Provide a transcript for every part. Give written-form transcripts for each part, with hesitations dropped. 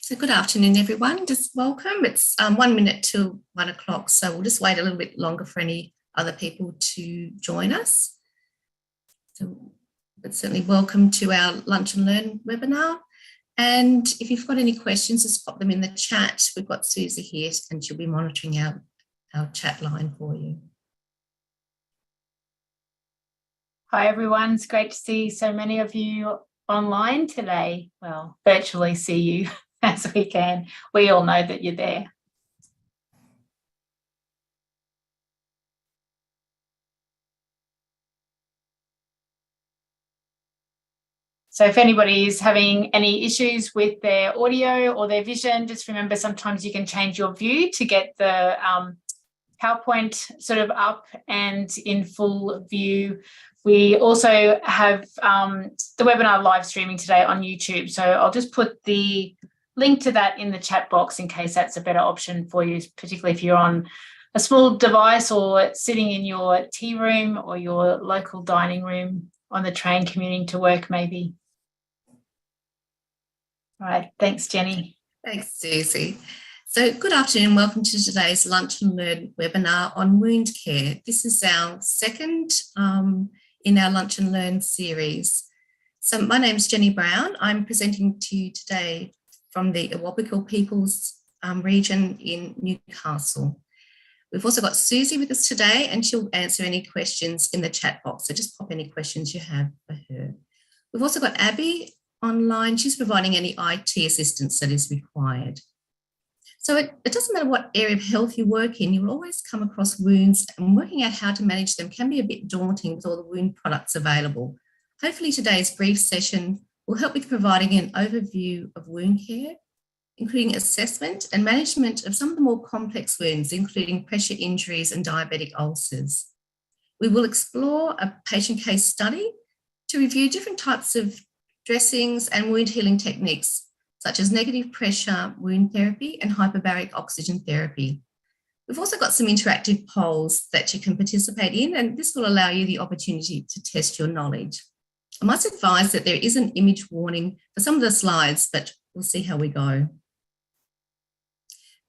So good afternoon, everyone. Just welcome. It's 1 minute till 1 o'clock, so we'll just wait a little bit longer for any other people to join us. But certainly welcome to our Lunch and Learn webinar. And if you've got any questions, just pop them in the chat. We've got Susie here and she'll be monitoring our chat line for you. Hi, everyone. It's great to see so many of you online today. Well, virtually see you as we can. We all know that you're there. So if anybody is having any issues with their audio or their vision, just remember sometimes you can change your view to get the PowerPoint sort of up and in full view. We also have the webinar live streaming today on YouTube. So I'll just put the link to that in the chat box in case that's a better option for you, particularly if you're on a small device or sitting in your tea room or your local dining room on the train commuting to work maybe. All right, thanks, Jenny. Thanks, Susie. So good afternoon, welcome to today's Lunch and Learn webinar on wound care. This is our second in our Lunch and Learn series. So my name's Jenny Brown. I'm presenting to you today from the Awabakal People's region in Newcastle. We've also got Susie with us today and she'll answer any questions in the chat box. So just pop any questions you have for her. We've also got Abby online. She's providing any IT assistance that is required. So it doesn't matter what area of health you work in, you will always come across wounds, and working out how to manage them can be a bit daunting with all the wound products available. Hopefully today's brief session will help with providing an overview of wound care, including assessment and management of some of the more complex wounds, including pressure injuries and diabetic ulcers. We will explore a patient case study to review different types of dressings and wound healing techniques, such as negative pressure wound therapy and hyperbaric oxygen therapy. We've also got some interactive polls that you can participate in, and this will allow you the opportunity to test your knowledge. I must advise that there is an image warning for some of the slides, but we'll see how we go.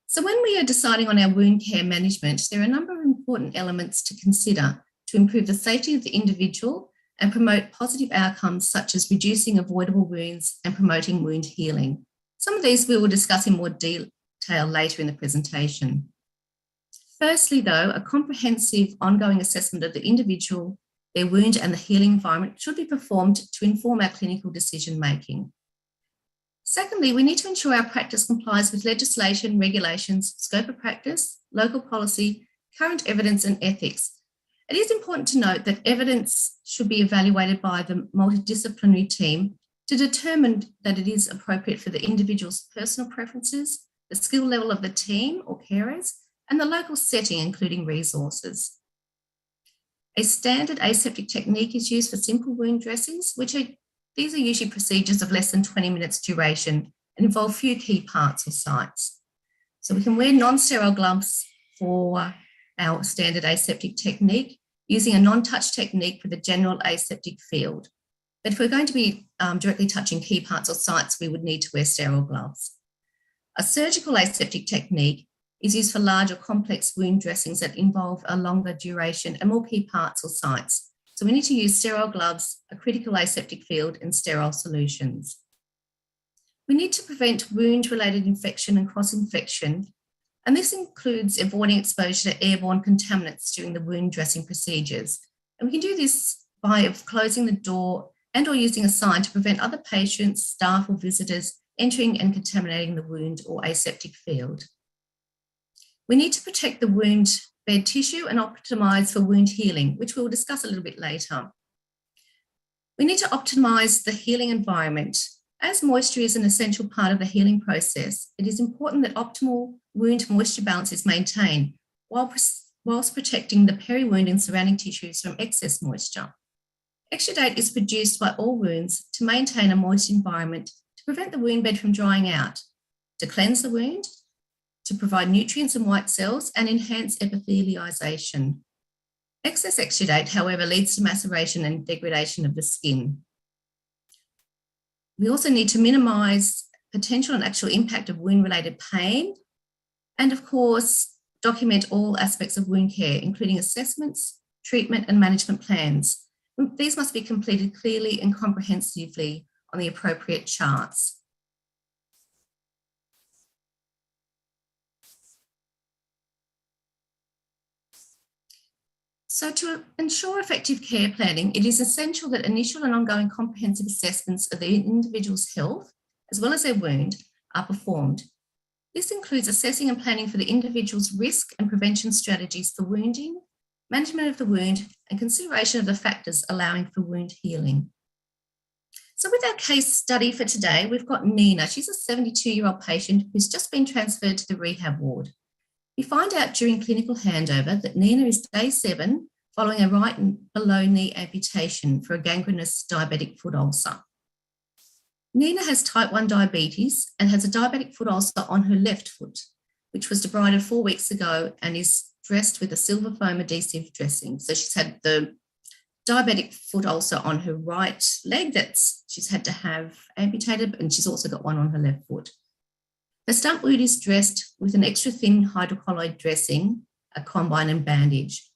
So when we are deciding on our wound care management, there are a number of important elements to consider to improve the safety of the individual and promote positive outcomes such as reducing avoidable wounds and promoting wound healing. Some of these we will discuss in more detail later in the presentation. Firstly, though, a comprehensive ongoing assessment of the individual, their wound and the healing environment should be performed to inform our clinical decision making. Secondly, we need to ensure our practice complies with legislation, regulations, scope of practice, local policy, current evidence and ethics. It is important to note that evidence should be evaluated by the multidisciplinary team to determine that it is appropriate for the individual's personal preferences, the skill level of the team or carers, and the local setting, including resources. A standard aseptic technique is used for simple wound dressings, these are usually procedures of less than 20 minutes duration and involve few key parts or sites. So we can wear non-sterile gloves for our standard aseptic technique, using a non-touch technique for the general aseptic field. But if we're going to be directly touching key parts or sites, we would need to wear sterile gloves. A surgical aseptic technique is used for large or complex wound dressings that involve a longer duration and more key parts or sites. So we need to use sterile gloves, a critical aseptic field, and sterile solutions. We need to prevent wound-related infection and cross-infection, and this includes avoiding exposure to airborne contaminants during the wound dressing procedures. And we can do this by closing the door and or using a sign to prevent other patients, staff or visitors entering and contaminating the wound or aseptic field. We need to protect the wound bed tissue and optimise for wound healing, which we'll discuss a little bit later. We need to optimise the healing environment. As moisture is an essential part of the healing process, it is important that optimal wound moisture balance is maintained whilst protecting the peri-wound and surrounding tissues from excess moisture. Exudate is produced by all wounds to maintain a moist environment to prevent the wound bed from drying out, to cleanse the wound, to provide nutrients and white cells and enhance epithelialization. Excess exudate, however, leads to maceration and degradation of the skin. We also need to minimise potential and actual impact of wound-related pain, and of course, document all aspects of wound care, including assessments, treatment and management plans. These must be completed clearly and comprehensively on the appropriate charts. So to ensure effective care planning, it is essential that initial and ongoing comprehensive assessments of the individual's health, as well as their wound, are performed. This includes assessing and planning for the individual's risk and prevention strategies for wounding, management of the wound, and consideration of the factors allowing for wound healing. So with our case study for today, we've got Nina. She's a 72-year-old patient who's just been transferred to the rehab ward. We find out during clinical handover that Nina is day 7 following a right and below knee amputation for a gangrenous diabetic foot ulcer. Nina has type 1 diabetes and has a diabetic foot ulcer on her left foot, which was debrided 4 weeks ago and is dressed with a silver foam adhesive dressing. So she's had the diabetic foot ulcer on her right leg that she's had to have amputated, and she's also got one on her left foot. The stump wound is dressed with an extra thin hydrocolloid dressing, a combine and bandage.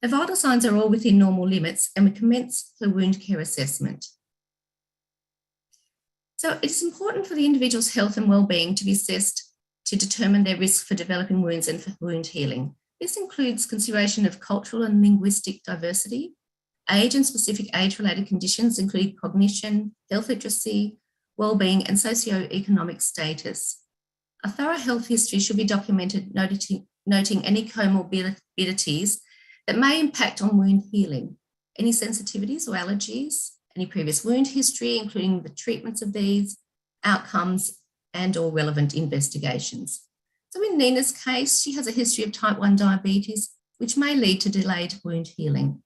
The vital signs are all within normal limits, and we commence the wound care assessment. So it is important for the individual's health and well-being to be assessed to determine their risk for developing wounds and for wound healing. This includes consideration of cultural and linguistic diversity, age and specific age-related conditions, including cognition, health literacy, well-being, and socio-economic status. A thorough health history should be documented, noting any comorbidities that may impact on wound healing, any sensitivities or allergies, any previous wound history, including the treatments of these, outcomes, and or relevant investigations. So in Nina's case, she has a history of type 1 diabetes, which may lead to delayed wound healing.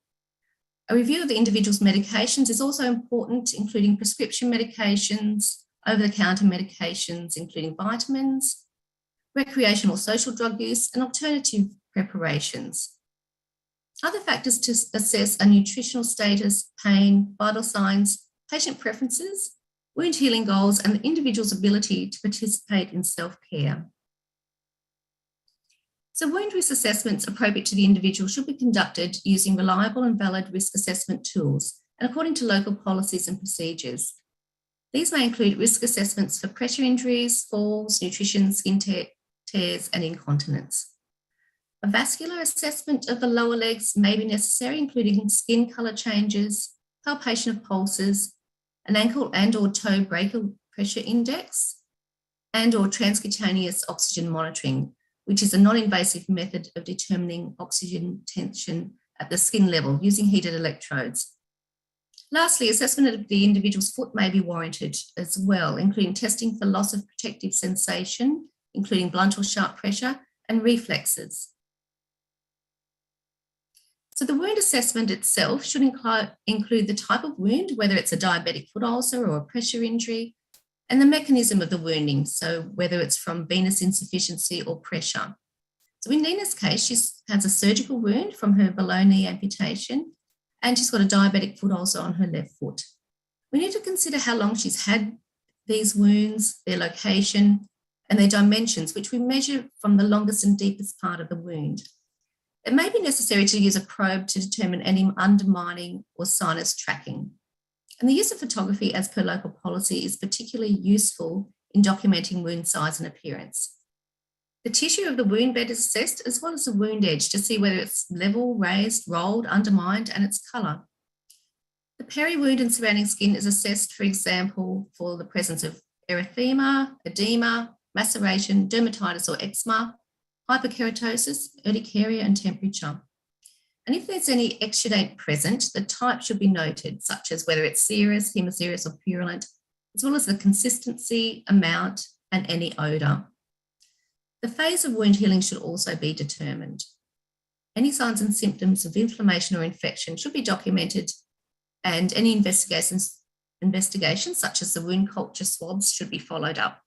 A review of the individual's medications is also important, including prescription medications, over-the-counter medications, including vitamins, recreational social drug use, and alternative preparations. Other factors to assess are nutritional status, pain, vital signs, patient preferences, wound healing goals, and the individual's ability to participate in self-care. So wound risk assessments appropriate to the individual should be conducted using reliable and valid risk assessment tools and according to local policies and procedures. These may include risk assessments for pressure injuries, falls, nutrition, skin tears, and incontinence. A vascular assessment of the lower legs may be necessary, including skin colour changes, palpation of pulses, an ankle and or toe breaker pressure index, and or transcutaneous oxygen monitoring, which is a non-invasive method of determining oxygen tension at the skin level using heated electrodes. Lastly, assessment of the individual's foot may be warranted as well, including testing for loss of protective sensation, including blunt or sharp pressure, and reflexes. So the wound assessment itself should include the type of wound, whether it's a diabetic foot ulcer or a pressure injury, and the mechanism of the wounding, so whether it's from venous insufficiency or pressure. So in Nina's case, she has a surgical wound from her below knee amputation, and she's got a diabetic foot ulcer on her left foot. We need to consider how long she's had these wounds, their location, and their dimensions, which we measure from the longest and deepest part of the wound. It may be necessary to use a probe to determine any undermining or sinus tracking. And the use of photography as per local policy is particularly useful in documenting wound size and appearance. The tissue of the wound bed is assessed, as well as the wound edge, to see whether it's level, raised, rolled, undermined, and its colour. The peri-wound and surrounding skin is assessed, for example, for the presence of erythema, edema, maceration, dermatitis or eczema, hyperkeratosis, urticaria, and temperature. And if there's any exudate present, the type should be noted, such as whether it's serous, hemoserous, or purulent, as well as the consistency, amount, and any odour. The phase of wound healing should also be determined. Any signs and symptoms of inflammation or infection should be documented, and any investigations such as the wound culture swabs should be followed up.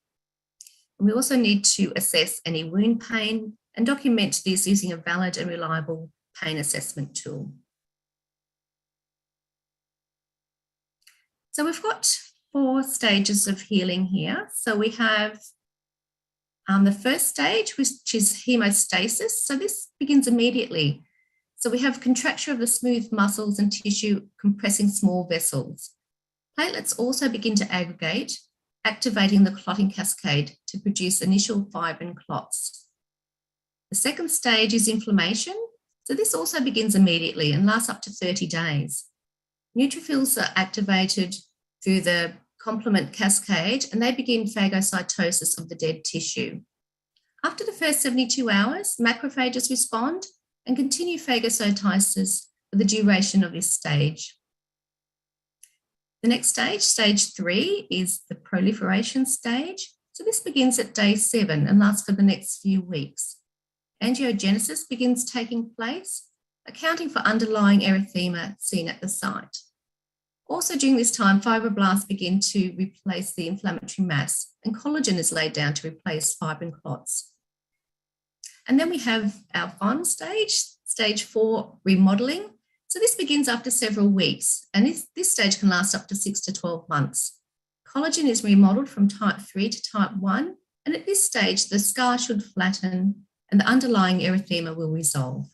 And we also need to assess any wound pain and document this using a valid and reliable pain assessment tool. So we've got 4 stages of healing here. So we have the first stage, which is hemostasis. So this begins immediately. So we have contracture of the smooth muscles and tissue compressing small vessels. Platelets also begin to aggregate, activating the clotting cascade to produce initial fibrin clots. The second stage is inflammation. So this also begins immediately and lasts up to 30 days. Neutrophils are activated through the complement cascade and they begin phagocytosis of the dead tissue. After the first 72 hours, macrophages respond and continue phagocytosis for the duration of this stage. The next stage, stage 3, is the proliferation stage. So this begins at day 7 and lasts for the next few weeks. Angiogenesis begins taking place, accounting for underlying erythema seen at the site. Also during this time, fibroblasts begin to replace the inflammatory mass and collagen is laid down to replace fibrin clots. And then we have our final stage, stage 4, remodeling. So this begins after several weeks and this stage can last up to 6 to 12 months. Collagen is remodeled from type 3 to type 1 and at this stage the scar should flatten and the underlying erythema will resolve.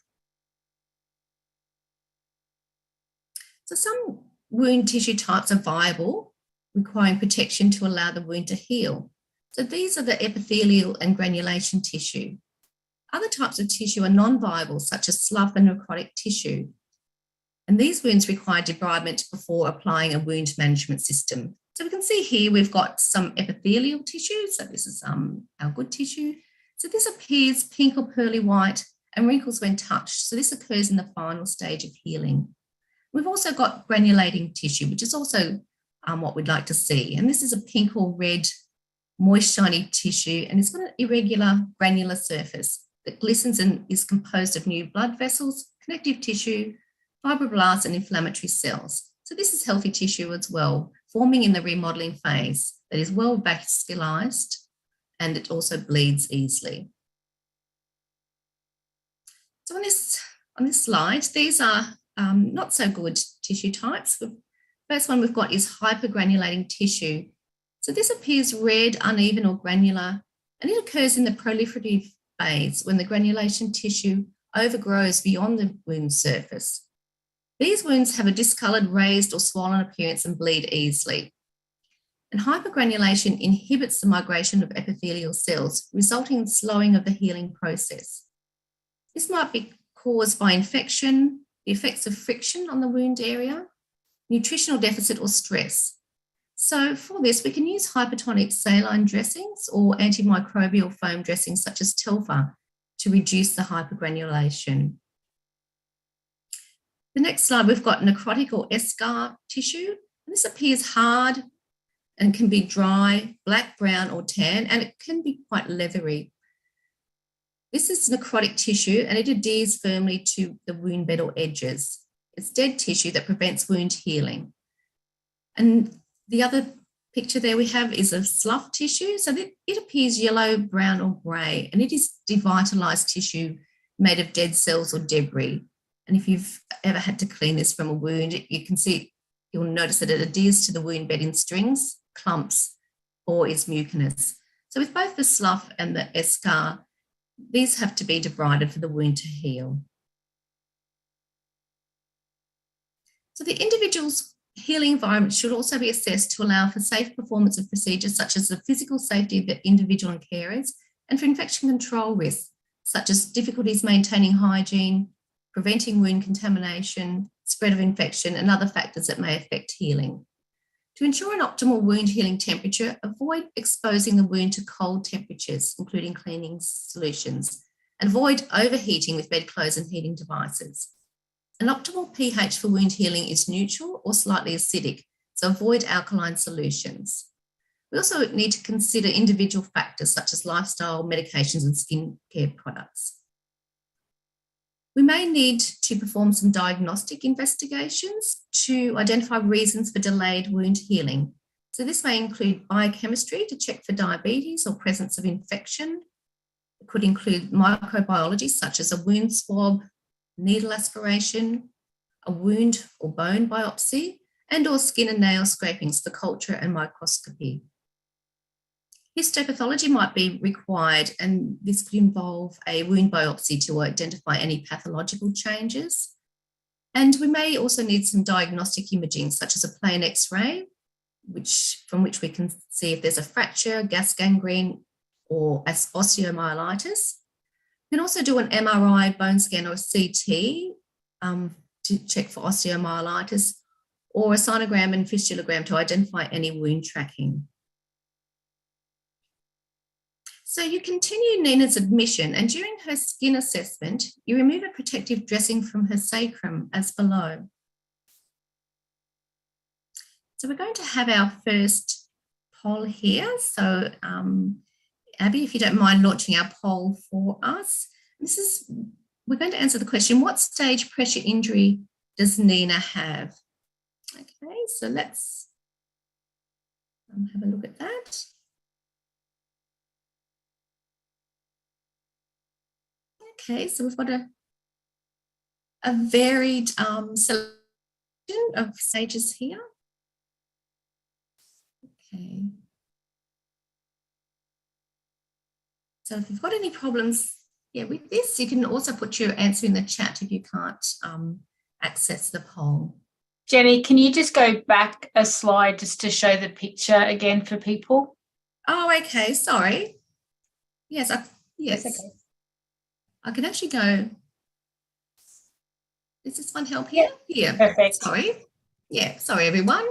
So some wound tissue types are viable, requiring protection to allow the wound to heal. So these are the epithelial and granulation tissue. Other types of tissue are non-viable, such as slough and necrotic tissue. And these wounds require debridement before applying a wound management system. So we can see here we've got some epithelial tissue. So this is our good tissue. So this appears pink or pearly white and wrinkles when touched. So this occurs in the final stage of healing. We've also got granulating tissue, which is also what we'd like to see. And this is a pink or red, moist, shiny tissue, and it's got an irregular granular surface that glistens and is composed of new blood vessels, connective tissue, fibroblasts, and inflammatory cells. So this is healthy tissue as well, forming in the remodeling phase that is well vascularized and it also bleeds easily. So on this slide, these are not so good tissue types. The first one we've got is hypergranulating tissue. So this appears red, uneven or granular, and it occurs in the proliferative phase when the granulation tissue overgrows beyond the wound surface. These wounds have a discoloured, raised or swollen appearance and bleed easily. And hypergranulation inhibits the migration of epithelial cells, resulting in slowing of the healing process. This might be caused by infection, the effects of friction on the wound area, nutritional deficit or stress. So for this, we can use hypertonic saline dressings or antimicrobial foam dressings such as Telfa to reduce the hypergranulation. The next slide, we've got necrotic or eschar tissue. This appears hard and can be dry, black, brown or tan, and it can be quite leathery. This is necrotic tissue and it adheres firmly to the wound bed or edges. It's dead tissue that prevents wound healing. And the other picture there we have is of slough tissue. So it appears yellow, brown or grey, and it is devitalised tissue made of dead cells or debris. And if you've ever had to clean this from a wound, you can see, you'll notice that it adheres to the wound bed in strings, clumps, or is mucinous. So with both the slough and the eschar, these have to be debrided for the wound to heal. So the individual's healing environment should also be assessed to allow for safe performance of procedures such as the physical safety of the individual and carers, and for infection control risks, such as difficulties maintaining hygiene, preventing wound contamination, spread of infection, and other factors that may affect healing. To ensure an optimal wound healing temperature, avoid exposing the wound to cold temperatures, including cleaning solutions, and avoid overheating with bedclothes and heating devices. An optimal pH for wound healing is neutral or slightly acidic, so avoid alkaline solutions. We also need to consider individual factors such as lifestyle, medications, and skincare products. We may need to perform some diagnostic investigations to identify reasons for delayed wound healing. So this may include biochemistry to check for diabetes or presence of infection. It could include microbiology such as a wound swab, needle aspiration, a wound or bone biopsy, and or skin and nail scrapings for culture and microscopy. Histopathology might be required, and this could involve a wound biopsy to identify any pathological changes. And we may also need some diagnostic imaging, such as a plain X-ray, from which we can see if there's a fracture, gas gangrene, or osteomyelitis. We can also do an MRI, bone scan, or a CT to check for osteomyelitis, or a sonogram and fistulogram to identify any wound tracking. So you continue Nina's admission, and during her skin assessment, you remove a protective dressing from her sacrum as below. So we're going to have our first poll here. So Abby, if you don't mind launching our poll for us. We're going to answer the question, what stage pressure injury does Nina have? Okay, so let's have a look at that. Okay, so we've got a varied selection of stages here. Okay. So if you've got any problems with this, you can also put your answer in the chat if you can't access the poll. Jenny, can you just go back a slide just to show the picture again for people? Oh, okay, sorry. Yes, yes. Okay. I can actually go. Does this one help here? Yeah. Perfect. Sorry. Yeah, sorry, everyone.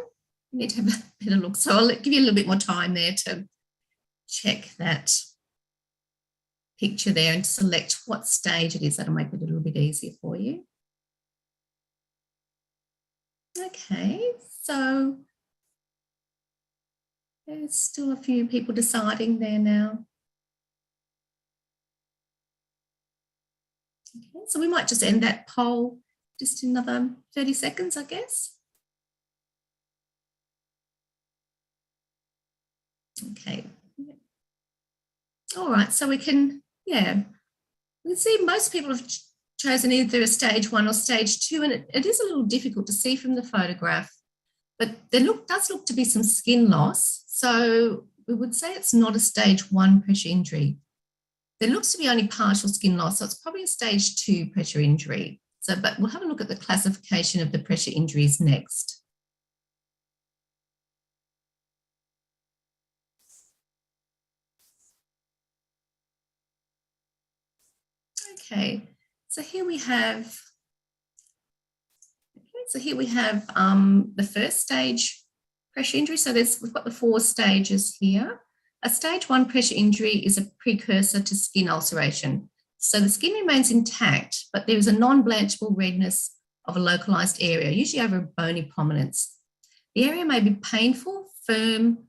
You need to have a better look. So I'll give you a little bit more time there to check that picture there and select what stage it is. That'll make it a little bit easier for you. Okay, so there's still a few people deciding there now. Okay, so we might just end that poll just in another 30 seconds, I guess. Okay. All right, so we can, we see most people have chosen either a stage 1 or stage 2, and it is a little difficult to see from the photograph, but there does look to be some skin loss. So we would say it's not a stage 1 pressure injury. There looks to be only partial skin loss, so it's probably a stage 2 pressure injury. So, but we'll have a look at the classification of the pressure injuries next. Okay, so here we have, the first stage pressure injury. So we've got the 4 stages here. A stage 1 pressure injury is a precursor to skin ulceration. So the skin remains intact, but there is a non-blanchable redness of a localized area, usually over a bony prominence. The area may be painful, firm,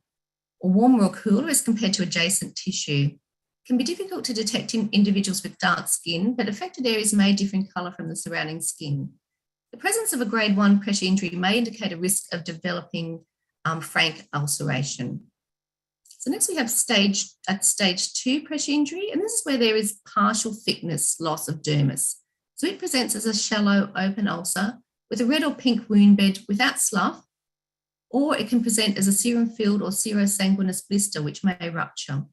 or warmer or cooler as compared to adjacent tissue. It can be difficult to detect in individuals with dark skin, but affected areas may differ in colour from the surrounding skin. The presence of a grade 1 pressure injury may indicate a risk of developing frank ulceration. So next we have stage 2 pressure injury, and this is where there is partial thickness loss of dermis. So it presents as a shallow open ulcer with a red or pink wound bed without slough, or it can present as a serum-filled or serosanguinous blister which may rupture.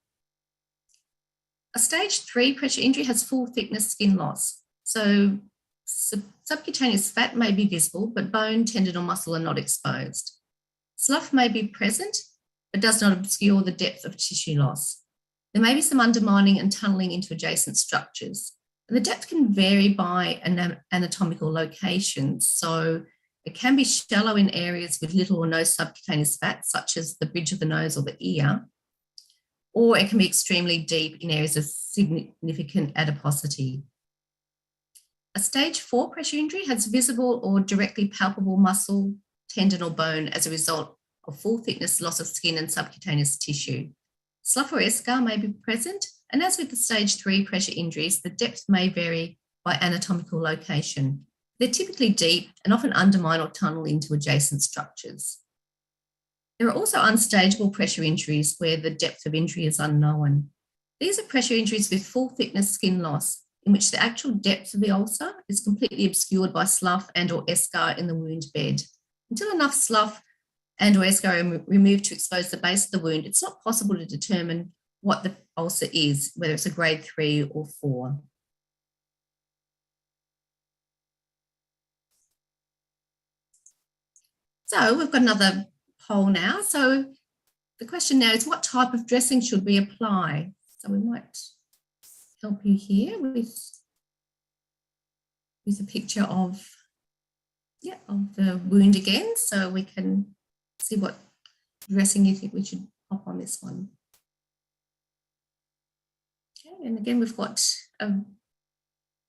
A stage 3 pressure injury has full thickness skin loss. So subcutaneous fat may be visible, but bone, tendon or muscle are not exposed. Slough may be present, but does not obscure the depth of tissue loss. There may be some undermining and tunnelling into adjacent structures. And the depth can vary by anatomical locations. So it can be shallow in areas with little or no subcutaneous fat, such as the bridge of the nose or the ear, or it can be extremely deep in areas of significant adiposity. A stage 4 pressure injury has visible or directly palpable muscle, tendon or bone as a result of full thickness loss of skin and subcutaneous tissue. Slough or eschar may be present, and as with the stage 3 pressure injuries, the depth may vary by anatomical location. They're typically deep and often undermine or tunnel into adjacent structures. There are also unstageable pressure injuries where the depth of injury is unknown. These are pressure injuries with full thickness skin loss, in which the actual depth of the ulcer is completely obscured by slough and or eschar in the wound bed. Until enough slough and or escargot are removed to expose the base of the wound, it's not possible to determine what the ulcer is, whether it's a grade 3 or 4. So we've got another poll now. So the question now is, what type of dressing should we apply? So we might help you here with a picture of the wound again, so we can see what dressing you think we should pop on this one. Okay, and again, we've got a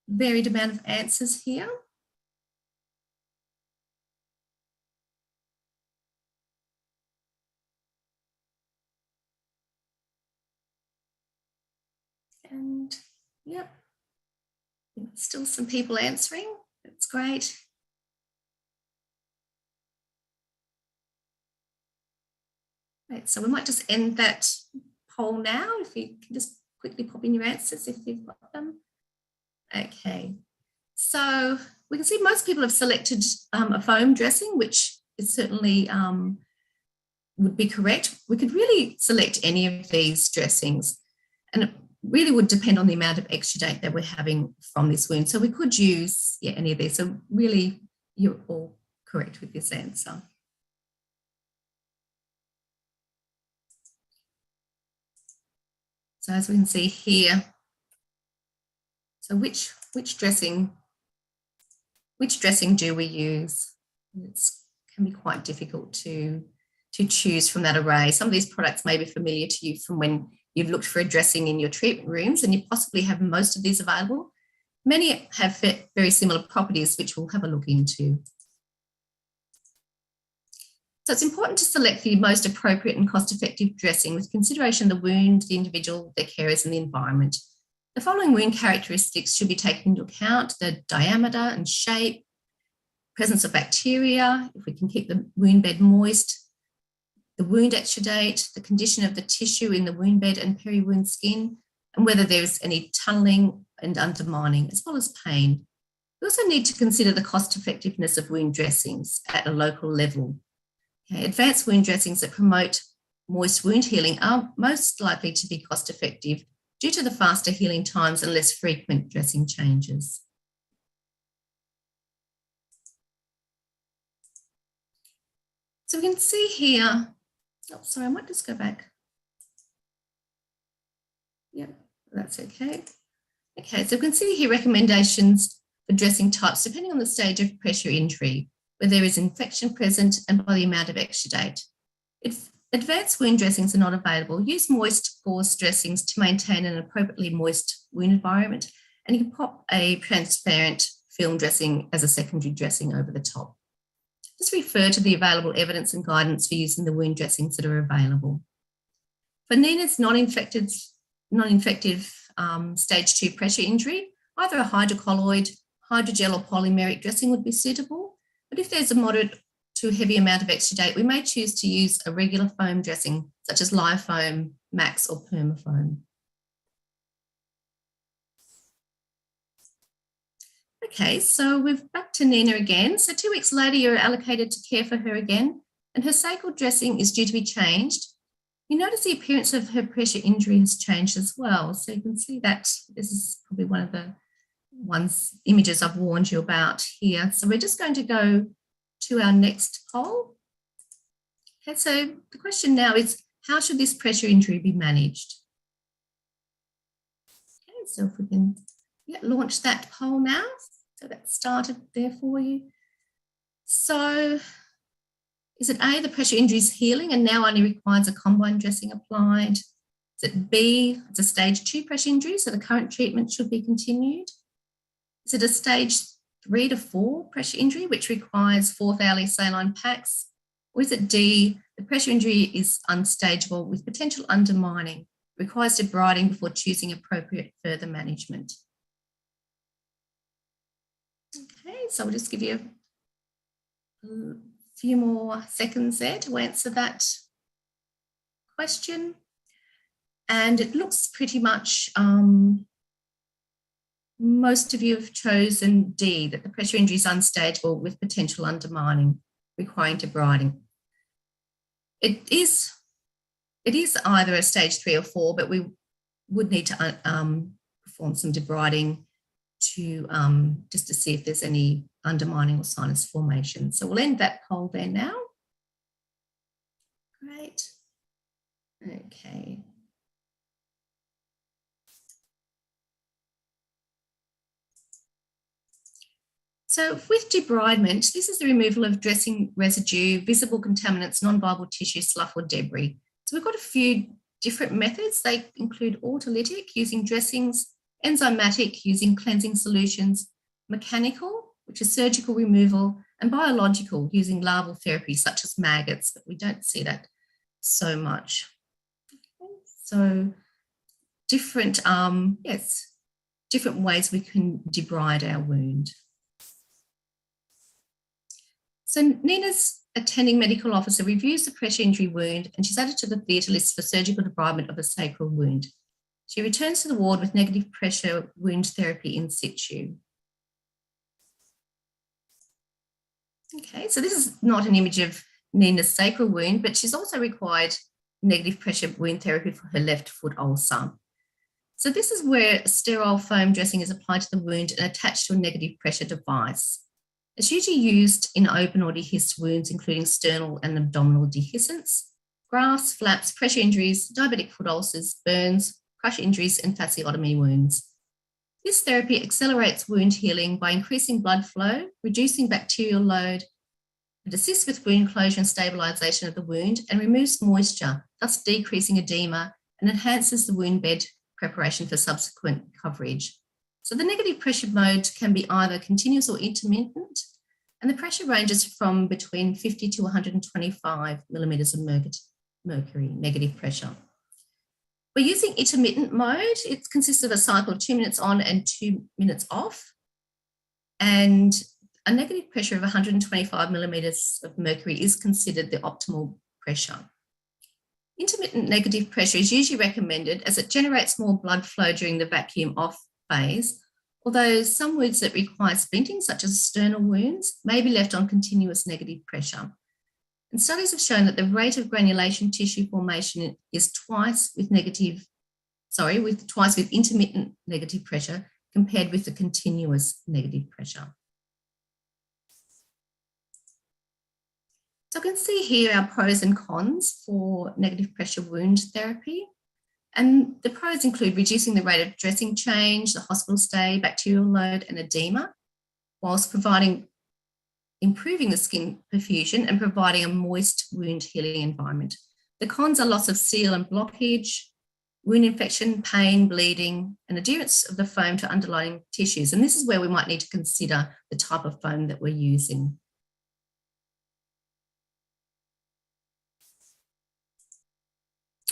varied amount of answers here. And yeah, still some people answering. That's great. Right, so we might just end that poll now. If you can just quickly pop in your answers if you've got them. Okay, so we can see most people have selected a foam dressing, which is certainly would be correct. We could really select any of these dressings, and it really would depend on the amount of exudate that we're having from this wound. So we could use any of these. So really, you're all correct with this answer. So as we can see here, so which dressing do we use? It can be quite difficult to choose from that array. Some of these products may be familiar to you from when you've looked for a dressing in your treatment rooms, and you possibly have most of these available. Many have very similar properties, which we'll have a look into. So it's important to select the most appropriate and cost-effective dressing with consideration of the wound, the individual, their carers, and the environment. The following wound characteristics should be taken into account: the diameter and shape, presence of bacteria, if we can keep the wound bed moist, the wound exudate, the condition of the tissue in the wound bed and peri-wound skin, and whether there is any tunnelling and undermining, as well as pain. We also need to consider the cost effectiveness of wound dressings at a local level. Okay, advanced wound dressings that promote moist wound healing are most likely to be cost effective due to the faster healing times and less frequent dressing changes. So we can see here, oh, sorry, I might just go back. Yeah, that's okay. Okay, so we can see here recommendations for dressing types depending on the stage of pressure injury, where there is infection present and by the amount of exudate. If advanced wound dressings are not available, use moist gauze dressings to maintain an appropriately moist wound environment, and you can pop a transparent film dressing as a secondary dressing over the top. Just refer to the available evidence and guidance for using the wound dressings that are available. For Nina's non-infective stage 2 pressure injury, either a hydrocolloid, hydrogel or polymeric dressing would be suitable. But if there's a moderate to heavy amount of exudate, we may choose to use a regular foam dressing, such as Lyofoam, Max or Permafoam. Okay, so we're back to Nina again. So 2 weeks later, you're allocated to care for her again, and her sacral dressing is due to be changed. You notice the appearance of her pressure injury has changed as well. So you can see that this is probably one of the images I've warned you about here. So we're just going to go to our next poll. Okay, so the question now is, how should this pressure injury be managed? Okay, so if we can launch that poll now. So that's started there for you. So is it A, the pressure injury is healing and now only requires a combine dressing applied? Is it B, it's a stage 2 pressure injury, so the current treatment should be continued? Is it a stage 3 to 4 pressure injury, which requires 4th-hourly saline packs? Or is it D, the pressure injury is unstageable with potential undermining, requires debriding before choosing appropriate further management? Okay, so I'll just give you a few more seconds there to answer that question. And it looks pretty much, most of you have chosen D, that the pressure injury is unstageable with potential undermining. requiring debriding. It is either a stage 3 or 4, but we would need to perform some debriding to just to see if there's any undermining or sinus formation. So we'll end that poll there now. Great. Okay. So with debridement, this is the removal of dressing residue, visible contaminants, non-viable tissue, slough or debris. So we've got a few different methods. They include autolytic, using dressings, enzymatic, using cleansing solutions, mechanical, which is surgical removal, and biological, using larval therapy such as maggots, but we don't see that so much. Okay. So different, different ways we can debride our wound. So Nina's attending medical officer reviews the pressure injury wound and she's added to the theatre list for surgical debridement of a sacral wound. She returns to the ward with negative pressure wound therapy in situ. Okay, so this is not an image of Nina's sacral wound, but she's also required negative pressure wound therapy for her left foot ulcer. So this is where a sterile foam dressing is applied to the wound and attached to a negative pressure device. It's usually used in open or dehisced wounds, including sternal and abdominal dehiscence, grafts, flaps, pressure injuries, diabetic foot ulcers, burns, crush injuries, and fasciotomy wounds. This therapy accelerates wound healing by increasing blood flow, reducing bacterial load. It assists with wound closure and stabilisation of the wound and removes moisture, thus decreasing edema and enhances the wound bed preparation for subsequent coverage. So the negative pressure mode can be either continuous or intermittent, and the pressure ranges from between 50 to 125 millimetres of mercury, negative pressure. We're using intermittent mode. It consists of a cycle of 2 minutes on and 2 minutes off, and a negative pressure of 125 millimetres of mercury is considered the optimal pressure. Intermittent negative pressure is usually recommended as it generates more blood flow during the vacuum off phase, although some wounds that require splinting, such as sternal wounds, may be left on continuous negative pressure. And studies have shown that the rate of granulation tissue formation is twice with intermittent negative pressure compared with the continuous negative pressure. So I can see here our pros and cons for negative pressure wound therapy. And the pros include reducing the rate of dressing change, the hospital stay, bacterial load and edema, whilst improving the skin perfusion and providing a moist wound healing environment. The cons are loss of seal and blockage, wound infection, pain, bleeding, and adherence of the foam to underlying tissues. And this is where we might need to consider the type of foam that we're using.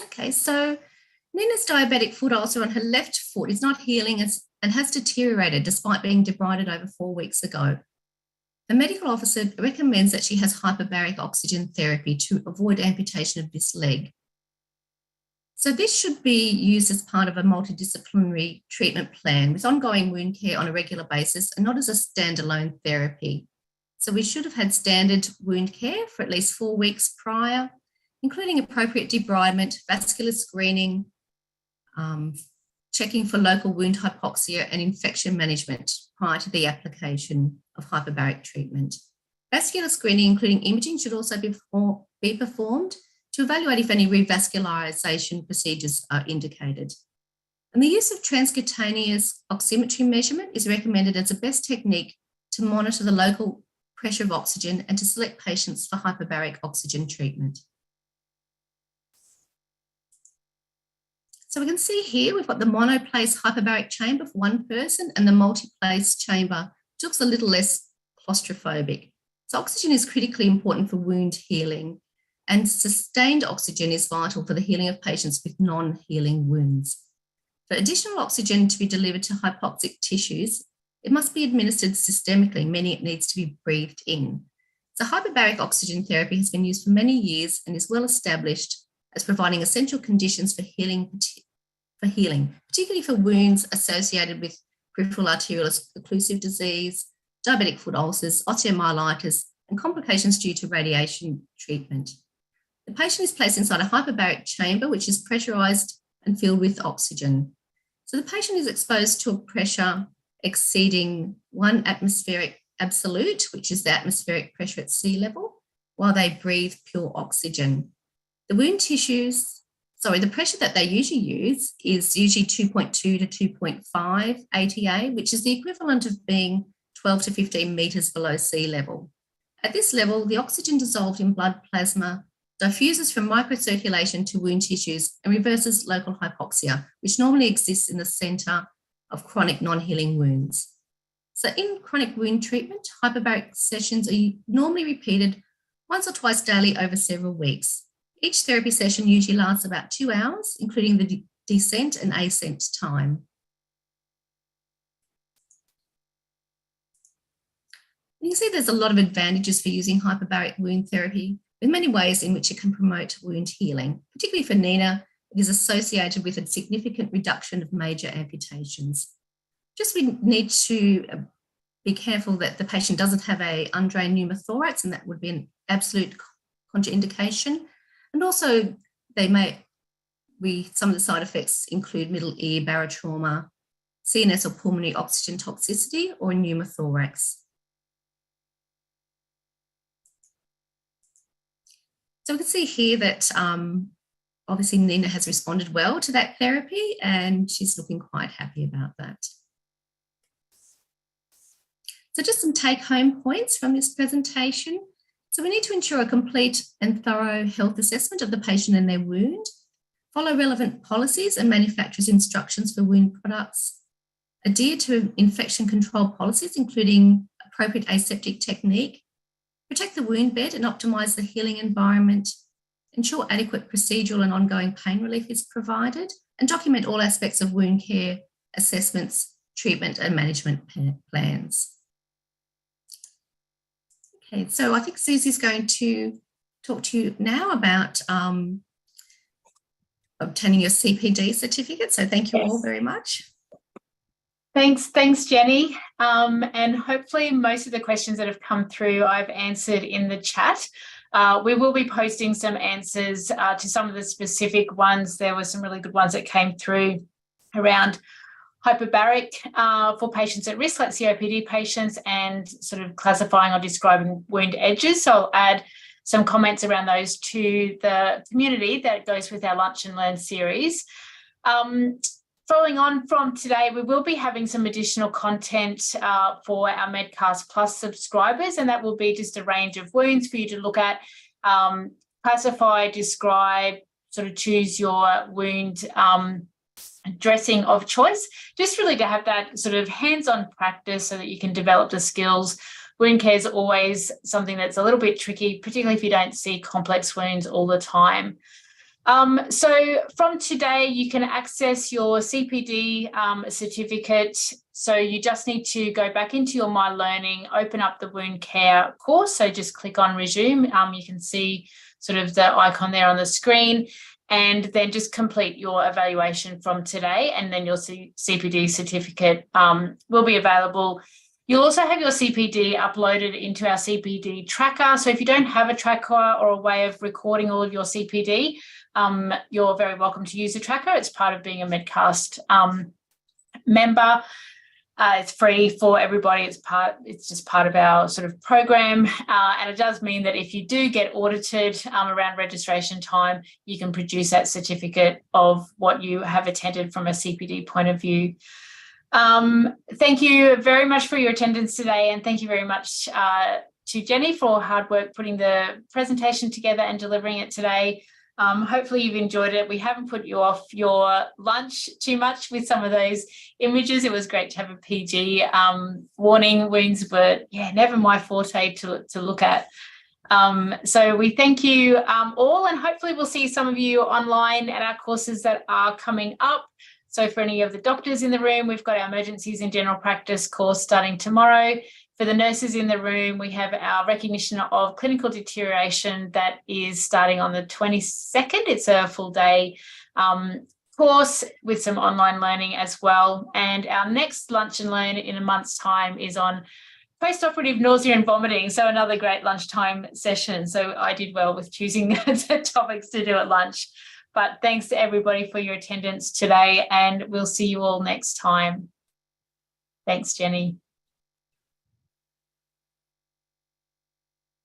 Okay, so Nina's diabetic foot ulcer on her left foot is not healing and has deteriorated despite being debrided over 4 weeks ago. The medical officer recommends that she has hyperbaric oxygen therapy to avoid amputation of this leg. So this should be used as part of a multidisciplinary treatment plan with ongoing wound care on a regular basis and not as a standalone therapy. So we should have had standard wound care for at least 4 weeks prior, including appropriate debridement, vascular screening, checking for local wound hypoxia and infection management prior to the application of hyperbaric treatment. Vascular screening, including imaging, should also be performed to evaluate if any revascularization procedures are indicated. And the use of transcutaneous oximetry measurement is recommended as the best technique to monitor the local pressure of oxygen and to select patients for hyperbaric oxygen treatment. So we can see here we've got the monoplace hyperbaric chamber for one person and the multiplace chamber, which looks a little less claustrophobic. So oxygen is critically important for wound healing, and sustained oxygen is vital for the healing of patients with non-healing wounds. For additional oxygen to be delivered to hypoxic tissues, it must be administered systemically, meaning it needs to be breathed in. So hyperbaric oxygen therapy has been used for many years and is well established as providing essential conditions for healing, particularly for wounds associated with peripheral arterial occlusive disease, diabetic foot ulcers, osteomyelitis, and and complications due to radiation treatment. The patient is placed inside a hyperbaric chamber, which is pressurised and filled with oxygen. So the patient is exposed to a pressure exceeding 1 atmospheric absolute, which is the atmospheric pressure at sea level, while they breathe pure oxygen. The wound tissues, the pressure that they usually use is usually 2.2 to 2.5 ATA, which is the equivalent of being 12 to 15 metres below sea level. At this level, the oxygen dissolved in blood plasma diffuses from microcirculation to wound tissues and reverses local hypoxia, which normally exists in the centre of chronic non-healing wounds. So in chronic wound treatment, hyperbaric sessions are normally repeated once or twice daily over several weeks. Each therapy session usually lasts about 2 hours, including the descent and ascent time. You can see there's a lot of advantages for using hyperbaric wound therapy, with many ways in which it can promote wound healing. Particularly for Nina, it is associated with a significant reduction of major amputations. Just we need to be careful that the patient doesn't have an undrained pneumothorax, and that would be an absolute contraindication. And also some of the side effects include middle ear barotrauma, CNS or pulmonary oxygen toxicity, or pneumothorax. So we can see here that obviously Nina has responded well to that therapy, and she's looking quite happy about that. So just some take-home points from this presentation. So we need to ensure a complete and thorough health assessment of the patient and their wound, follow relevant policies and manufacturer's instructions for wound products, adhere to infection control policies, including appropriate aseptic technique, protect the wound bed and optimise the healing environment, ensure adequate procedural and ongoing pain relief is provided, and document all aspects of wound care, assessments, treatment and management plans. Okay, so I think Susie's going to talk to you now about obtaining your CPD certificate. So thank you all very much. Thanks, Jenny. And hopefully most of the questions that have come through I've answered in the chat. We will be posting some answers to some of the specific ones. There were some really good ones that came through around hyperbaric for patients at risk, like COPD patients, and sort of classifying or describing wound edges. So I'll add some comments around those to the community that goes with our Lunch and Learn series. Following on from today, we will be having some additional content for our Medcast Plus subscribers, and that will be just a range of wounds for you to look at, classify, describe, sort of choose your wound dressing of choice, just really to have that sort of hands-on practice so that you can develop the skills. Wound care is always something that's a little bit tricky, particularly if you don't see complex wounds all the time. So from today, you can access your CPD certificate. So you just need to go back into your My Learning, open up the wound care course. So just click on resume. You can see sort of the icon there on the screen, and then just complete your evaluation from today, and then your CPD certificate will be available. You'll also have your CPD uploaded into our CPD tracker. So if you don't have a tracker or a way of recording all of your CPD, you're very welcome to use the tracker. It's part of being a Medcast member. It's free for everybody. It's just part of our sort of program. And it does mean that if you do get audited around registration time, you can produce that certificate of what you have attended from a CPD point of view. Thank you very much for your attendance today, and thank you very much to Jenny for hard work putting the presentation together and delivering it today. Hopefully you've enjoyed it. We haven't put you off your lunch too much with some of those images. It was great to have a PG warning. Wounds were, never my forte to look at. So we thank you all, and hopefully we'll see some of you online at our courses that are coming up. So for any of the doctors in the room, we've got our Emergencies in General Practice course starting tomorrow. For the nurses in the room, we have our Recognition of Clinical Deterioration that is starting on the 22nd. It's a full day course with some online learning as well. And our next Lunch and Learn in a month's time is on post-operative nausea and vomiting, so another great lunchtime session. So I did well with choosing the topics to do at lunch. But thanks to everybody for your attendance today, and we'll see you all next time. Thanks, Jenny.